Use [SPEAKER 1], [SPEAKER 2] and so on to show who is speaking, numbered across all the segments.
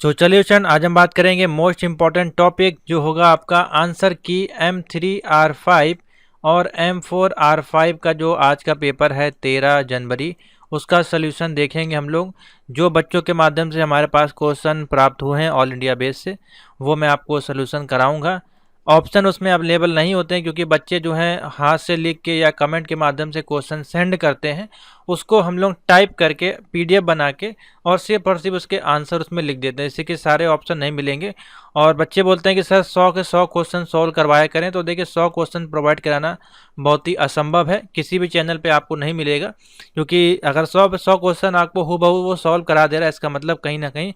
[SPEAKER 1] तो चलिए फ्रेंड, आज हम बात करेंगे मोस्ट इम्पॉर्टेंट टॉपिक जो होगा आपका आंसर की M3R5 और M4R5 का जो आज का पेपर है 13 जनवरी, उसका सलूशन देखेंगे हम लोग। जो बच्चों के माध्यम से हमारे पास क्वेश्चन प्राप्त हुए हैं ऑल इंडिया बेस से, वो मैं आपको सलूशन कराऊंगा। ऑप्शन उसमें अवेलेबल नहीं होते हैं क्योंकि बच्चे जो हैं हाथ से लिख के या कमेंट के माध्यम से क्वेश्चन सेंड करते हैं, उसको हम लोग टाइप करके PDF बना के और सिर्फ उसके आंसर उसमें लिख देते हैं, इससे कि सारे ऑप्शन नहीं मिलेंगे। और बच्चे बोलते हैं कि सर 100 के 100 क्वेश्चन सॉल्व करवाया करें, तो देखिए 100 क्वेश्चन प्रोवाइड कराना बहुत ही असंभव है, किसी भी चैनल पे आपको नहीं मिलेगा। क्योंकि अगर 100 पे 100 क्वेश्चन आपको हूबहू वो सॉल्व करा दे रहा है, इसका मतलब कहीं ना कहीं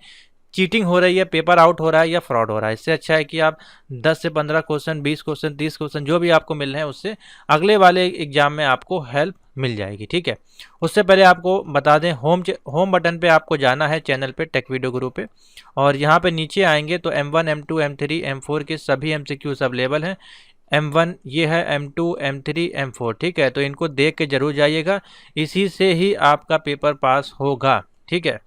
[SPEAKER 1] चीटिंग हो रही है, पेपर आउट हो रहा है या फ्रॉड हो रहा है। इससे अच्छा है कि आप 10 से 15 क्वेश्चन, 20 क्वेश्चन, 30 क्वेश्चन जो भी आपको मिल रहे हैं, उससे अगले वाले एग्जाम में आपको हेल्प मिल जाएगी। ठीक है, उससे पहले आपको बता दें, होम बटन पे आपको जाना है चैनल पे, टेक वीडियो गुरु पे, और यहाँ पे नीचे आएंगे तो M1, M2, M3, M4 के सभी MCQs अवेलेबल हैं। M1 ये है, M2, M3, M4, ठीक है, तो इनको देख के जरूर जाइएगा, इसी से ही आपका पेपर पास होगा। ठीक है,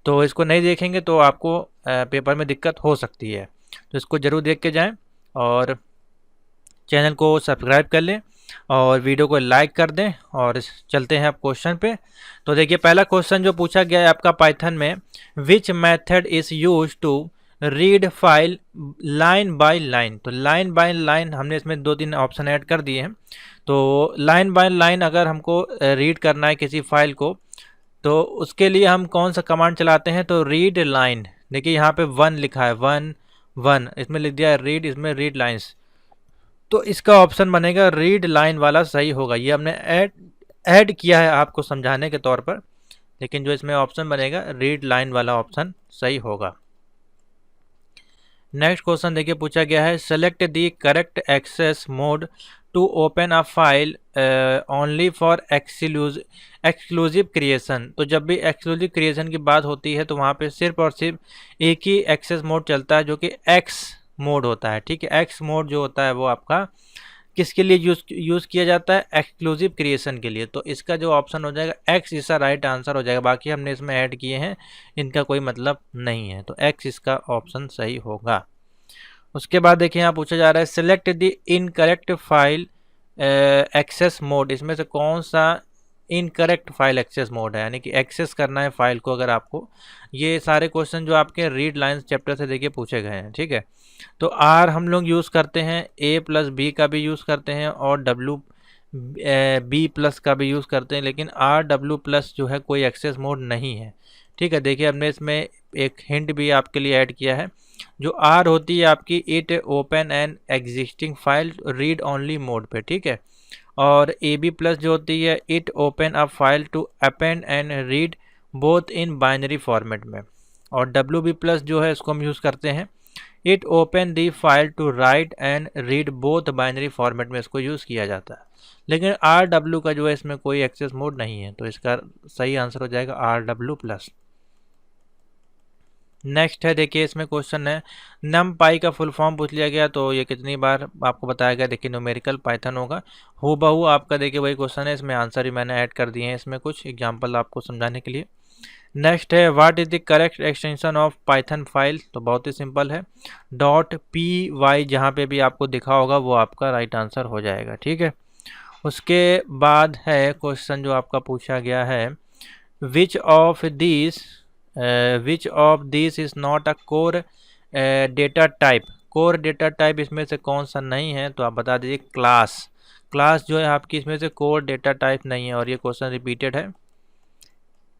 [SPEAKER 1] तो इसको नहीं देखेंगे तो आपको पेपर में दिक्कत हो सकती है, तो इसको ज़रूर देख के जाएं और चैनल को सब्सक्राइब कर लें और वीडियो को लाइक कर दें। और चलते हैं आप क्वेश्चन पे। तो देखिए, पहला क्वेश्चन जो पूछा गया है आपका पाइथन में, which method is use to read file line by line. तो लाइन बाय लाइन हमने इसमें 2-3 ऑप्शन ऐड कर दिए हैं। तो लाइन बाय लाइन अगर हमको रीड करना है किसी फाइल को, तो उसके लिए हम कौन सा कमांड चलाते हैं, तो रीड लाइन। देखिए यहाँ पे 1 लिखा है, 1 इसमें लिख दिया है रीड, इसमें रीड लाइन्स, तो इसका ऑप्शन बनेगा रीड लाइन वाला सही होगा। ये हमने ऐड किया है आपको समझाने के तौर पर, लेकिन जो इसमें ऑप्शन बनेगा रीड लाइन वाला ऑप्शन सही होगा। नेक्स्ट क्वेश्चन देखिए, पूछा गया है, select the correct access mode to open a file only for exclusive creation. तो जब भी एक्सक्लूसिव क्रिएशन की बात होती है तो वहाँ पे सिर्फ और सिर्फ एक ही एक्सेस मोड चलता है, जो कि एक्स मोड होता है। ठीक है, एक्स मोड जो होता है वो आपका किसके लिए यूज़ किया जाता है, एक्सक्लूसिव क्रिएशन के लिए। तो इसका जो ऑप्शन हो जाएगा एक्स, इसका राइट आंसर हो जाएगा। बाकी हमने इसमें ऐड किए हैं, इनका कोई मतलब नहीं है, तो एक्स इसका ऑप्शन सही होगा। उसके बाद देखिए यहाँ पूछा जा रहा है, select the incorrect file access mode. इसमें से कौन सा इनकरेक्ट फाइल एक्सेस मोड है, यानी कि एक्सेस करना है फाइल को अगर आपको। ये सारे क्वेश्चन जो आपके रीड लाइन्स चैप्टर से देखिए पूछे गए हैं। ठीक है, तो आर हम लोग यूज़ करते हैं, A+B का भी यूज़ करते हैं, और B+ का भी यूज़ करते हैं, लेकिन RW+ जो है कोई एक्सेस मोड नहीं है। ठीक है, देखिए हमने इसमें एक हिंट भी आपके लिए ऐड किया है। जो आर होती है आपकी, it open an existing file read only mode पे। ठीक है, और AB+ जो होती है, it open a file to append and read both in binary format में। और WB+ जो है इसको हम यूज़ करते हैं, it open the file to write and read both binary format में इसको यूज़ किया जाता है। लेकिन RW का जो है इसमें कोई एक्सेस मोड नहीं है, तो इसका सही आंसर हो जाएगा RW+। नेक्स्ट है, देखिए इसमें क्वेश्चन है, NumPy का फुल फॉर्म पूछ लिया गया, तो ये कितनी बार आपको बताया गया। देखिए न्यूमेरिकल पाइथन होगा, हूबहू आपका देखिए वही क्वेश्चन है, इसमें आंसर ही मैंने ऐड कर दिए हैं इसमें कुछ एग्जांपल आपको समझाने के लिए। नेक्स्ट है, what is the correct extension of Python file. तो बहुत ही सिंपल है, .py जहाँ पे भी आपको दिखा होगा वो आपका राइट आंसर हो जाएगा। ठीक है, उसके बाद है क्वेश्चन जो आपका पूछा गया है, which of this is not a core data type. Core data type इसमें से कौन सा नहीं है, तो आप बता दीजिए क्लास जो है आपकी इसमें से कोर डेटा टाइप नहीं है, और ये क्वेश्चन रिपीटेड है।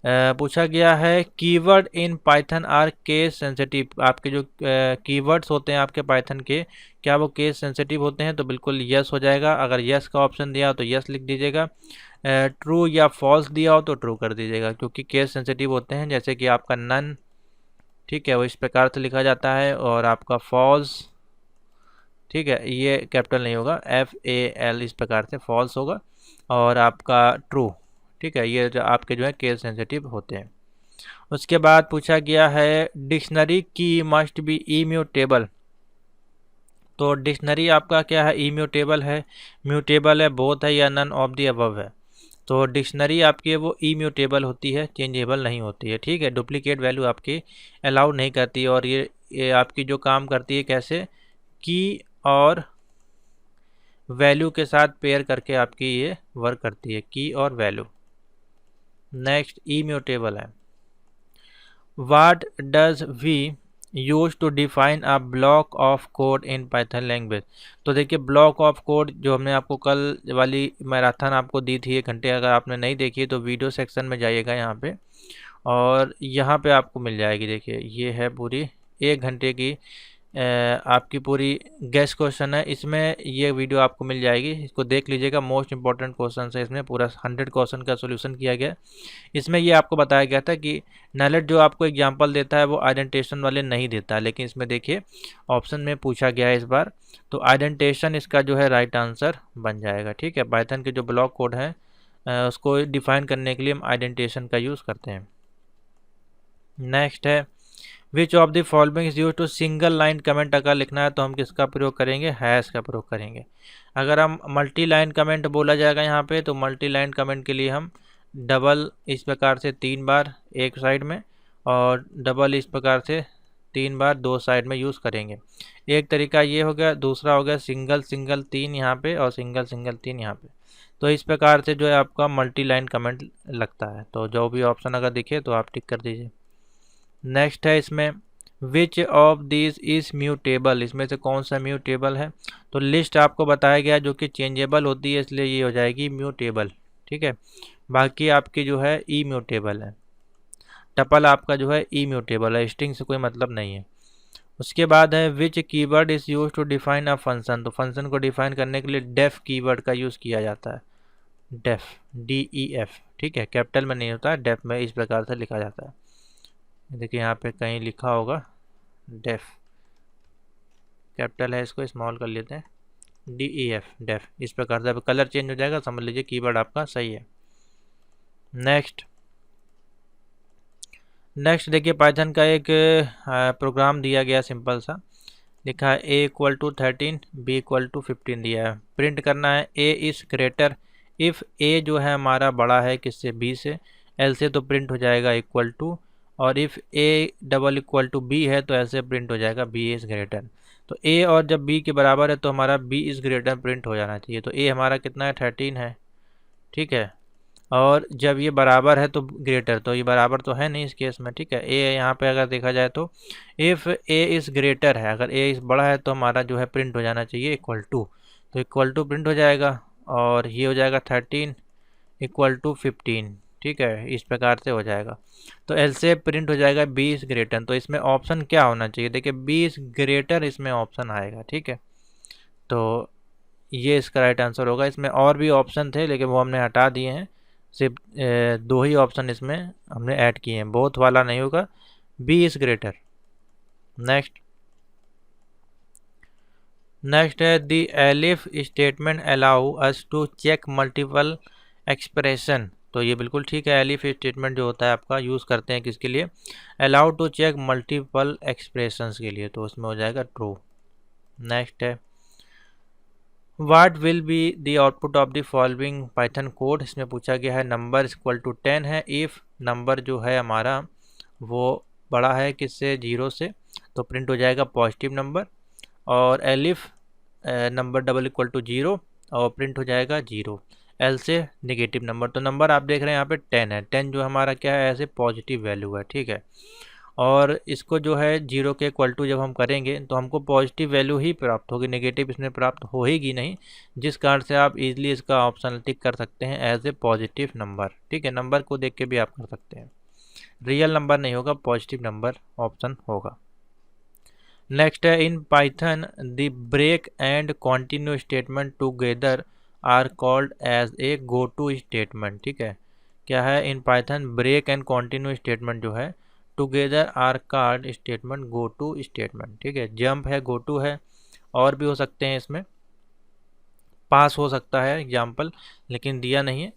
[SPEAKER 1] पूछा गया है, keyword in Python are case sensitive. आपके जो कीवर्ड्स होते हैं आपके पाइथन के, क्या वो केस सेंसिटिव होते हैं, तो बिल्कुल यस हो जाएगा। अगर यस का ऑप्शन दिया हो तो यस लिख दीजिएगा, ट्रू या फॉल्स दिया हो तो ट्रू कर दीजिएगा, क्योंकि केस सेंसिटिव होते हैं। जैसे कि आपका नन, ठीक है, वो इस प्रकार से लिखा जाता है, और आपका फॉल्स, ठीक है, ये कैपिटल नहीं होगा, FAL इस प्रकार से फॉल्स होगा, और आपका ट्रू। ठीक है, ये जो आपके जो है केस सेंसिटिव होते हैं। उसके बाद पूछा गया है, डिक्शनरी की मस्ट बी इम्यूटेबल। तो डिक्शनरी आपका क्या है, इम्यूटेबल है, म्यूटेबल है, बोथ है, या नन ऑफ दी अबव है। तो डिक्शनरी आपकी वो इम्यूटेबल होती है, चेंजेबल नहीं होती है, ठीक है। डुप्लीकेट वैल्यू आपकी अलाउ नहीं करती है। और ये आपकी जो काम करती है कैसे, की और वैल्यू के साथ पेयर करके आपकी ये वर्क करती है, की और वैल्यू। नेक्स्ट इम्यूटेबल है। What does we use to define a block of code in Python language? तो देखिए ब्लॉक ऑफ कोड जो हमने आपको कल वाली मैराथन आपको दी थी 1 घंटे, अगर आपने नहीं देखी तो वीडियो सेक्शन में जाइएगा यहाँ पे, और यहाँ पे आपको मिल जाएगी। देखिए ये है पूरी 1 घंटे की आपकी पूरी गेस क्वेश्चन है, इसमें ये वीडियो आपको मिल जाएगी, इसको देख लीजिएगा। मोस्ट इंपॉर्टेंट क्वेश्चन है, इसमें पूरा 100 क्वेश्चन का सोल्यूशन किया गया। इसमें ये आपको बताया गया था कि नैलेट जो आपको एग्जांपल देता है वो आइडेंटिटेशन वाले नहीं देता, लेकिन इसमें देखिए ऑप्शन में पूछा गया है इस बार, तो आइडेंटिटेशन इसका जो है राइट आंसर बन जाएगा, ठीक है। पाइथन के जो ब्लॉक कोड है उसको डिफाइन करने के लिए हम आइडेंटिटेशन का यूज़ करते हैं। नेक्स्ट है which of the following is use to single line comment. अगर लिखना है तो हम किसका प्रयोग करेंगे, हैश का प्रयोग करेंगे। अगर हम मल्टी लाइन कमेंट बोला जाएगा यहाँ पे, तो मल्टी लाइन कमेंट के लिए हम डबल इस प्रकार से 3 बार एक साइड में, और डबल इस प्रकार से 3 बार 2 साइड में यूज़ करेंगे। एक तरीका ये हो गया, दूसरा हो गया सिंगल सिंगल 3 यहाँ पे और सिंगल सिंगल 3 यहाँ पे। तो इस प्रकार से जो है आपका मल्टी लाइन कमेंट लगता है। तो जो भी ऑप्शन अगर दिखे तो आप टिक कर दीजिए। नेक्स्ट है इसमें which of this is mutable, इसमें से कौन सा म्यूटेबल है। तो लिस्ट आपको बताया गया जो कि चेंजेबल होती है, इसलिए ये हो जाएगी म्यूटेबल, ठीक है। बाकी आपकी जो है इम्यूटेबल है। टपल आपका जो है इम्यूटेबल है, स्ट्रिंग से कोई मतलब नहीं है। उसके बाद है which keyword is use to define a function. तो फंक्शन को डिफाइन करने के लिए डेफ कीवर्ड का यूज़ किया जाता है। डेफ, DEF, ठीक है, कैपिटल में नहीं होता है, डेफ में इस प्रकार से लिखा जाता है। देखिए यहाँ पे कहीं लिखा होगा डेफ, कैपिटल है, इसको स्मॉल कर लेते हैं, DEF, डेफ। इस प्रकार से कलर चेंज हो जाएगा, समझ लीजिए कीवर्ड आपका सही है। नेक्स्ट देखिए पाइथन का एक प्रोग्राम दिया गया सिंपल सा, लिखा है A = 13 B = 15 दिया है। प्रिंट करना है A is greater if A जो है हमारा बड़ा है किससे, B से, L से तो प्रिंट हो जाएगा इक्वल टू, और इफ़ A = B है तो ऐसे प्रिंट हो जाएगा B इज़ ग्रेटर। तो A और जब B के बराबर है तो हमारा B इज़ ग्रेटर प्रिंट हो जाना चाहिए। तो A हमारा कितना है, 13 है, ठीक है। और जब ये बराबर है तो ग्रेटर, तो ये बराबर तो है नहीं इस केस में, ठीक है। ए यहाँ पे अगर देखा जाए तो इफ़ ए इज़ ग्रेटर है, अगर ए इस बड़ा है तो हमारा जो है प्रिंट हो जाना चाहिए इक्वल टू, तो इक्वल टू प्रिंट हो जाएगा, और ये हो जाएगा 13 = 15, ठीक है, इस प्रकार से हो जाएगा। तो एल से प्रिंट हो जाएगा 20 ग्रेटर। तो इसमें ऑप्शन क्या होना चाहिए, देखिए 20 ग्रेटर इसमें ऑप्शन आएगा, ठीक है। तो ये इसका राइट आंसर होगा। इसमें और भी ऑप्शन थे लेकिन वो हमने हटा दिए हैं, सिर्फ 2 ही ऑप्शन इसमें हमने ऐड किए हैं, बोथ वाला नहीं होगा, B इज़ ग्रेटर। नेक्स्ट है the elif statement allow us to check multiple expression. तो ये बिल्कुल ठीक है, एलिफ स्टेटमेंट जो होता है आपका यूज़ करते हैं किसके लिए, allow to check multiple expressions के लिए, तो उसमें हो जाएगा ट्रू। नेक्स्ट है What will be the output of the following Python code। इसमें पूछा गया है नंबर = 10 है, इफ़ नंबर जो है हमारा वो बड़ा है किससे, 0 से, तो प्रिंट हो जाएगा पॉजिटिव नंबर, और एलिफ नंबर = 0 और प्रिंट हो जाएगा 0, एल से नेगेटिव नंबर। तो नंबर आप देख रहे हैं यहाँ पे 10 है, 10 जो हमारा क्या है, ऐसे पॉजिटिव वैल्यू है, ठीक है। और इसको जो है 0 के इक्वल टू जब हम करेंगे तो हमको पॉजिटिव वैल्यू ही प्राप्त होगी, नेगेटिव इसमें प्राप्त होएगी नहीं, जिस कारण से आप इजीली इसका ऑप्शन टिक कर सकते हैं एज ए पॉजिटिव नंबर, ठीक है। नंबर को देख के भी आप कर सकते हैं, रियल नंबर नहीं होगा, पॉजिटिव नंबर ऑप्शन होगा। नेक्स्ट है in Python the break and continue statement together are called as a go to statement, ठीक है। क्या है, in Python break and continue statement जो है together are called statement go to statement, ठीक है। जंप है, गो टू है, और भी हो सकते हैं, इसमें पास हो सकता है एग्जाम्पल, लेकिन दिया नहीं है,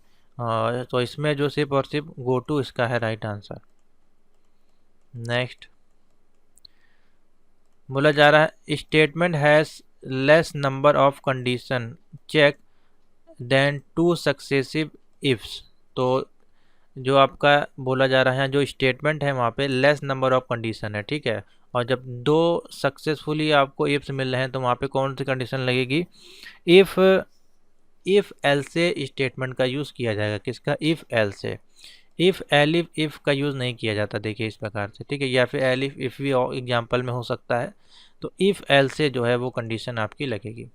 [SPEAKER 1] तो इसमें जो सिर्फ और सिर्फ गो टू इसका है राइट आंसर। नेक्स्ट बोला जा रहा है statement has less number of condition check than 2 successive ifs, तो जो आपका बोला जा रहा है जो स्टेटमेंट है वहाँ पे लेस नंबर ऑफ कंडीशन है, ठीक है। और जब दो सक्सेसफुली आपको इफ्स मिल रहे हैं तो वहाँ पे कौन सी कंडीशन लगेगी, इफ़ एल से स्टेटमेंट का यूज़ किया जाएगा। किसका, इफ़ एल से। इफ़ एलिफ इफ़ का यूज़ नहीं किया जाता, देखिए इस प्रकार से, ठीक है। या फिर एलिफ इफ़ भी एग्जाम्पल में हो सकता है, तो इफ़ एल से जो है वो कंडीशन आपकी लगेगी।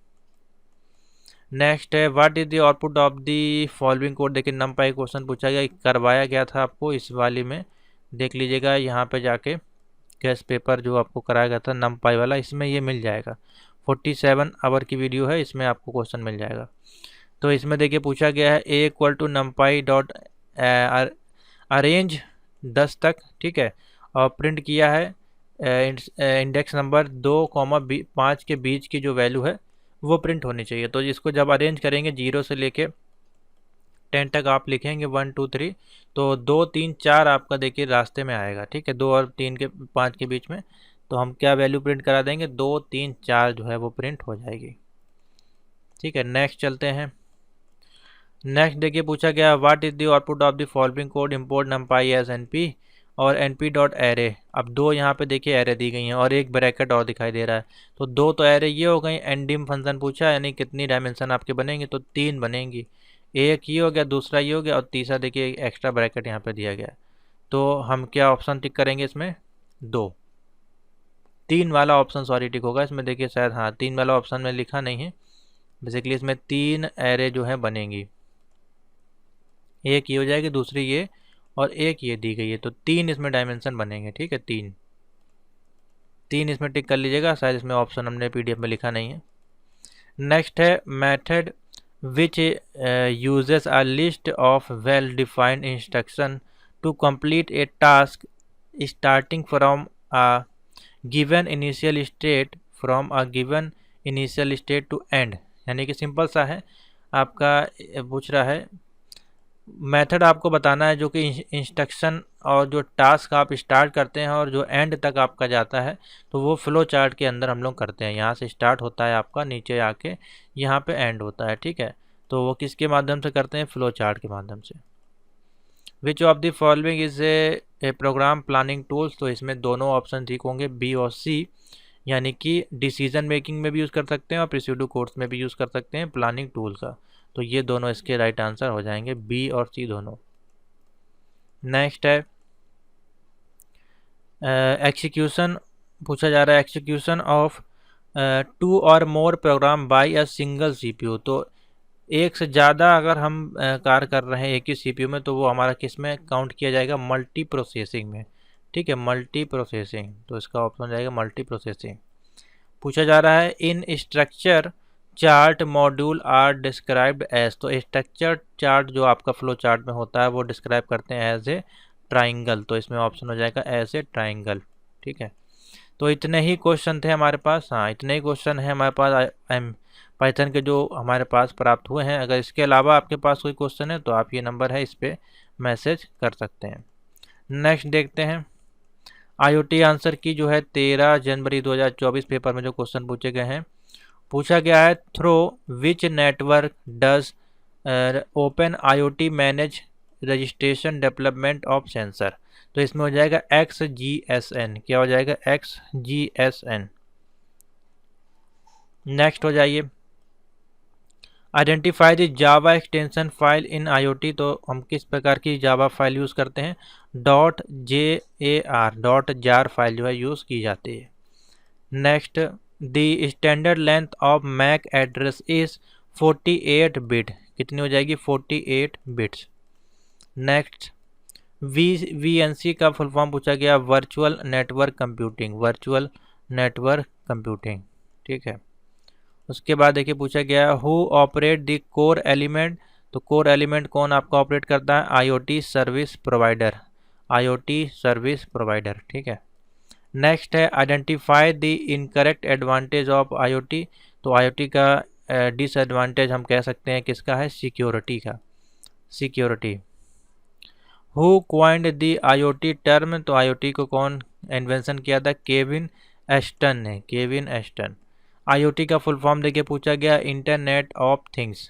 [SPEAKER 1] नेक्स्ट है what is the output of the following code. देखिए नंपाई क्वेश्चन पूछा गया, करवाया गया था आपको इस वाली में, देख लीजिएगा यहाँ पे जाके गैस पेपर जो आपको कराया गया था नंपाई वाला, इसमें ये मिल जाएगा। 47 आवर की वीडियो है, इसमें आपको क्वेश्चन मिल जाएगा। तो इसमें देखिए पूछा गया है A equal to numpy dot arange 10 तक, ठीक है। और प्रिंट किया है इंडेक्स नंबर 2,5 के बीच की जो वैल्यू है वो प्रिंट होनी चाहिए। तो इसको जब अरेंज करेंगे 0 से लेके 10 तक आप लिखेंगे 1 2 3, तो 2 3 4 आपका देखिए रास्ते में आएगा, ठीक है। 2 और 3 के 5 के बीच में, तो हम क्या वैल्यू प्रिंट करा देंगे, 2 3 4 जो है वो प्रिंट हो जाएगी, ठीक है। नेक्स्ट चलते हैं। नेक्स्ट देखिए पूछा गया what is the output of the following code, import numpy as np और np डॉट एरे। अब दो यहाँ पे देखिए एरे दी गई हैं और एक ब्रैकेट और दिखाई दे रहा है, तो दो तो एरे ये हो गई। एंडिम फंक्शन पूछा यानी कितनी डायमेंशन आपके बनेंगे, तो 3 बनेंगी। एक ये हो गया, दूसरा ये हो गया, और तीसरा देखिए एक्स्ट्रा ब्रैकेट यहाँ पे दिया गया है। तो हम क्या ऑप्शन टिक करेंगे इसमें, 2 3 वाला ऑप्शन सॉरी टिक होगा इसमें। देखिए शायद हाँ 3 वाला ऑप्शन में लिखा नहीं है, बेसिकली इसमें 3 एरे जो है बनेंगी। एक ये हो जाएगी, दूसरी ये, और एक ये दी गई है, तो 3 इसमें डायमेंशन बनेंगे, ठीक है। 3 इसमें टिक कर लीजिएगा, शायद इसमें ऑप्शन हमने पीडीएफ में लिखा नहीं है। नेक्स्ट है method which uses a list of well defined instruction to complete a task starting from a given initial state to end. यानी कि सिंपल सा है आपका, पूछ रहा है मेथड आपको बताना है जो कि इंस्ट्रक्शन और जो टास्क आप स्टार्ट करते हैं और जो एंड तक आपका जाता है, तो वो फ्लो चार्ट के अंदर हम लोग करते हैं। यहाँ से स्टार्ट होता है आपका, नीचे आके यहाँ पे एंड होता है, ठीक है। तो वो किसके माध्यम से करते हैं, फ्लो चार्ट के माध्यम से। Which of the following is a program planning tools. तो इसमें दोनों ऑप्शन ठीक होंगे, बी और सी, यानी कि डिसीजन मेकिंग में भी यूज़ कर सकते हैं और प्रीसीडिंग कोर्स में भी यूज़ कर सकते हैं प्लानिंग टूल का। तो ये दोनों इसके राइट आंसर हो जाएंगे, बी और सी दोनों। नेक्स्ट है एक्सिक्यूशन पूछा जा रहा है, एक्सिक्यूशन ऑफ 2 और more program by a single CPU. तो एक से ज़्यादा अगर हम कार्य कर रहे हैं एक ही सीपीयू में, तो वो हमारा किस में काउंट किया जाएगा, मल्टी प्रोसेसिंग में, ठीक है। मल्टी प्रोसेसिंग, तो इसका ऑप्शन हो जाएगा मल्टी प्रोसेसिंग। पूछा जा रहा है in structure chart module are described as. तो स्ट्रक्चर चार्ट जो आपका फ्लो चार्ट में होता है वो डिस्क्राइब करते हैं एज ए ट्राइंगल। तो इसमें ऑप्शन हो जाएगा एज ए ट्राइंगल, ठीक है। तो इतने ही क्वेश्चन थे हमारे पास, हाँ इतने ही क्वेश्चन हैं हमारे पास पाइथन के जो हमारे पास प्राप्त हुए हैं। अगर इसके अलावा आपके पास कोई क्वेश्चन है तो आप ये नंबर है इस पर मैसेज कर सकते हैं। नेक्स्ट देखते हैं IoT आंसर की जो है 13 जनवरी 2024 पेपर में जो क्वेश्चन पूछे गए हैं। पूछा गया है through which network does open IoT manage registration development of sensor. तो इसमें हो जाएगा XGSN। क्या हो जाएगा, XGSN। नेक्स्ट हो जाइए, identify the Java extension file in IoT। तो हम किस प्रकार की जावा फाइल यूज़ करते हैं, .jar फाइल जो है यूज़ की जाती है। Next, the standard length of MAC address is 48 bit. कितनी हो जाएगी, 48 बिट्स। नेक्स्ट, VNC का फुल फॉर्म पूछा गया, वर्चुअल नेटवर्क कंप्यूटिंग, ठीक है। उसके बाद देखिए पूछा गया who operate the core element. तो कोर एलिमेंट कौन आपका ऑपरेट करता है, IoT सर्विस प्रोवाइडर, ठीक है। नेक्स्ट है identify the incorrect advantage of IoT। तो IoT का डिसएडवांटेज हम कह सकते हैं किसका है, सिक्योरिटी का, security. Who coined the IoT term. तो IoT को कौन इन्वेंशन किया था, केविन एस्टन ने, केविन एस्टन। IoT का फुल फॉर्म देखिए पूछा गया, इंटरनेट ऑफ थिंग्स।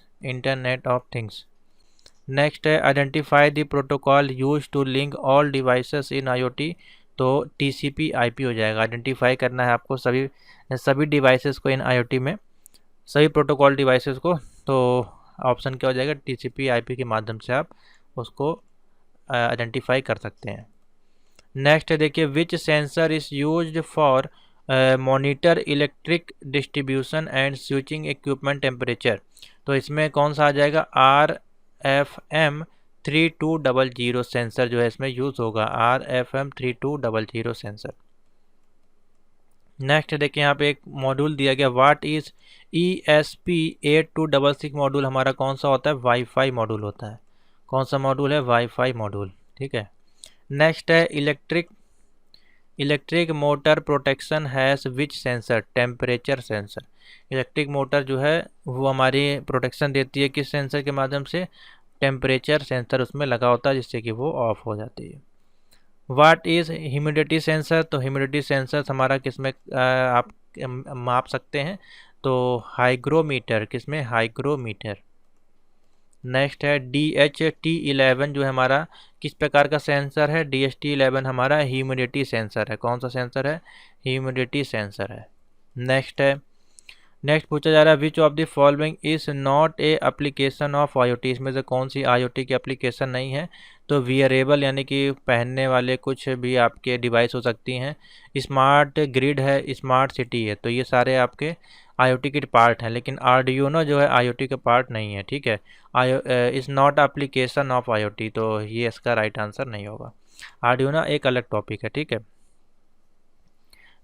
[SPEAKER 1] नेक्स्ट है identify the protocol use to link all devices in IoT, तो टीसीपी आईपी हो जाएगा। आइडेंटिफाई करना है आपको सभी डिवाइसेस को इन आईओटी में, सभी प्रोटोकॉल डिवाइसेस को, तो ऑप्शन क्या हो जाएगा, टीसीपी आईपी के माध्यम से आप उसको आइडेंटिफाई कर सकते हैं। नेक्स्ट है देखिए, which sensor is used for monitor electric distribution and switching equipment temperature, तो इसमें कौन सा आ जाएगा, RFM 3200 सेंसर जो है इसमें यूज होगा, RFM 3200 सेंसर। नेक्स्ट देखिए यहाँ पे एक मॉड्यूल दिया गया, व्हाट इज ESP8266 मॉड्यूल, हमारा कौन सा होता है, वाईफाई मॉड्यूल होता है। कौन सा मॉड्यूल है, वाईफाई मॉड्यूल, ठीक है। नेक्स्ट है electric motor protection has which sensor, temperature sensor. Electric motor जो है वो हमारी प्रोटेक्शन देती है किस सेंसर के माध्यम से, टेम्परेचर सेंसर उसमें लगा होता है जिससे कि वो ऑफ हो जाती है। व्हाट इज़ ह्यूमिडिटी सेंसर, तो ह्यूमिडिटी सेंसर हमारा किसमें आप माप सकते हैं, तो हाइग्रोमीटर, किसमें, हाइग्रोमीटर। नेक्स्ट है DHT11 जो है हमारा किस प्रकार का सेंसर है, DHT11 हमारा ह्यूमिडिटी सेंसर है। कौन सा सेंसर है, ह्यूमिडिटी सेंसर है। नेक्स्ट पूछा जा रहा है, which of the following is not a application of IoT, इसमें से कौन सी आईओटी की एप्लीकेशन नहीं है, तो वियरेबल यानी कि पहनने वाले कुछ भी आपके डिवाइस हो सकती हैं, स्मार्ट ग्रिड है, स्मार्ट सिटी है, तो ये सारे आपके आईओटी के पार्ट हैं, लेकिन आर्डिनो जो है आईओटी का पार्ट नहीं है, ठीक है। Is not application of IoT, तो ये इसका राइट आंसर नहीं होगा। आर्डिनो एक अलग टॉपिक है, ठीक है।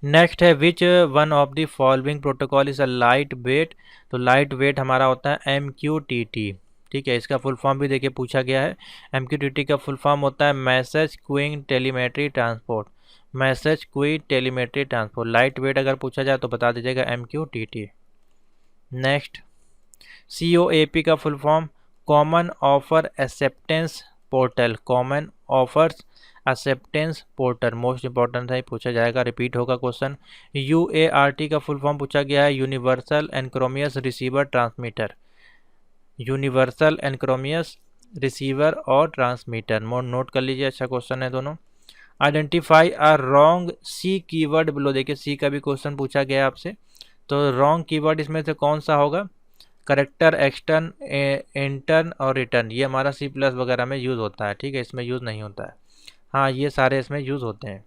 [SPEAKER 1] नेक्स्ट है, which one of the following protocol is a light weight, तो लाइट वेट हमारा होता है MQTT, ठीक है। इसका फुल फॉर्म भी देखिए पूछा गया है, MQTT का फुल फॉर्म होता है message queuing telemetry transport, message queuing telemetry transport. Light weight अगर पूछा जाए तो बता दीजिएगा MQTT। नेक्स्ट COAP का full form common offer acceptance portal, common offers acceptance portal, most important है, पूछा जाएगा, रिपीट होगा क्वेश्चन। UART का फुल फॉर्म पूछा गया है, universal asynchronous receiver transmitter, universal asynchronous receiver और ट्रांसमीटर, नोट कर लीजिए, अच्छा क्वेश्चन है दोनों। Identify a wrong C keyword below, देखिए सी का भी क्वेश्चन पूछा गया आपसे, तो रॉन्ग कीवर्ड इसमें से कौन सा होगा, करेक्टर, एक्सटर्न, इंटर्न और रिटर्न, ये हमारा C+ वगैरह में यूज़ होता है, ठीक है, इसमें यूज़ नहीं होता है। हाँ, ये सारे इसमें यूज़ होते हैं।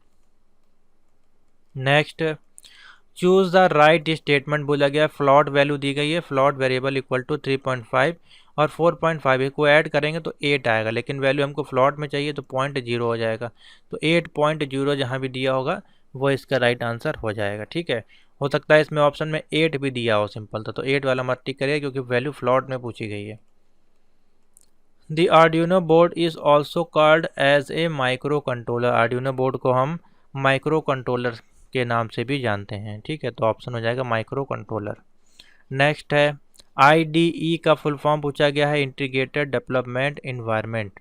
[SPEAKER 1] Next choose the right statement बोला गया, फ्लॉट वैल्यू दी गई है, फ्लॉट वेरिएबल इक्वल टू 3.5 और 4.5 को ऐड करेंगे तो 8 आएगा, लेकिन वैल्यू हमको फ्लॉट में चाहिए तो 0.0 हो जाएगा, तो 8.0 जहाँ भी दिया होगा वो इसका राइट आंसर हो जाएगा, ठीक है। हो सकता है इसमें ऑप्शन में 8 भी दिया हो सिंपल, तो 8 वाला मत टिक करिए क्योंकि वैल्यू फ्लॉट में पूछी गई है। The Arduino board is also called as a micro controller, Arduino board को हम माइक्रो कंट्रोलर के नाम से भी जानते हैं, ठीक है, तो ऑप्शन हो जाएगा माइक्रो कंट्रोलर। नेक्स्ट है IDE का फुल फॉर्म पूछा गया है, integrated development environment,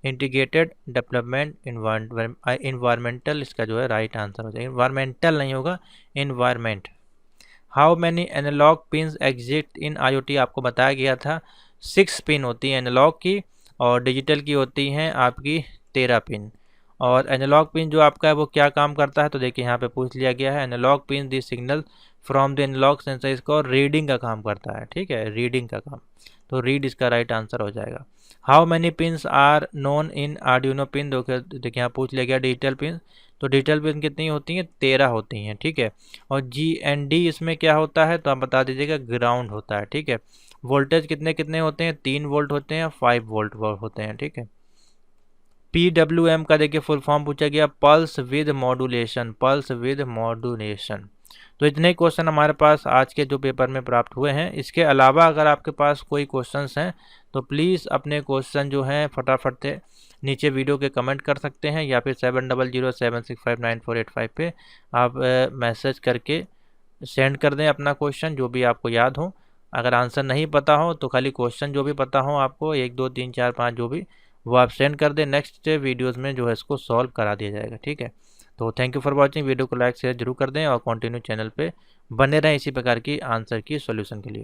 [SPEAKER 1] integrated development environmental, इसका जो है राइट आंसर हो जाएगा, इन्वायरमेंटल नहीं होगा, environment. How many analog pins exist in IoT, आपको बताया गया था 6 पिन होती हैं एनालॉग की, और डिजिटल की होती हैं आपकी 13 पिन। और एनालॉग पिन जो आपका है वो क्या काम करता है, तो देखिए यहाँ पे पूछ लिया गया है, analog pin the signal from the analog sensor, इसको रीडिंग का काम करता है, ठीक है, रीडिंग का काम, तो रीड इसका राइट आंसर हो जाएगा। How many pins are known in Arduino pin, देखिए यहाँ पूछ लिया गया डिजिटल पिन, तो डिजिटल पिन कितनी होती हैं, 13 होती हैं, ठीक है। और GND इसमें क्या होता है, तो आप बता दीजिएगा ग्राउंड होता है, ठीक है। वोल्टेज कितने कितने होते हैं, 3 वोल्ट होते हैं, 5 वोल्ट होते हैं, ठीक है। PWM का देखिए फुल फॉर्म पूछा गया, pulse with modulation, pulse with modulation. तो इतने क्वेश्चन हमारे पास आज के जो पेपर में प्राप्त हुए हैं। इसके अलावा अगर आपके पास कोई क्वेश्चंस हैं तो प्लीज़ अपने क्वेश्चन जो हैं फटाफट से नीचे वीडियो के कमेंट कर सकते हैं, या फिर 7007659485 पे आप मैसेज करके सेंड कर दें अपना क्वेश्चन जो भी आपको याद हो। अगर आंसर नहीं पता हो तो खाली क्वेश्चन जो भी पता हो आपको, 1 2 3 4 5 जो भी, वो आप सेंड कर दें, नेक्स्ट वीडियोस में जो है इसको सॉल्व करा दिया जाएगा, ठीक है। तो thank you for watching, video को लाइक शेयर जरूर कर दें और कंटिन्यू चैनल पे बने रहें इसी प्रकार की आंसर की सॉल्यूशन के लिए।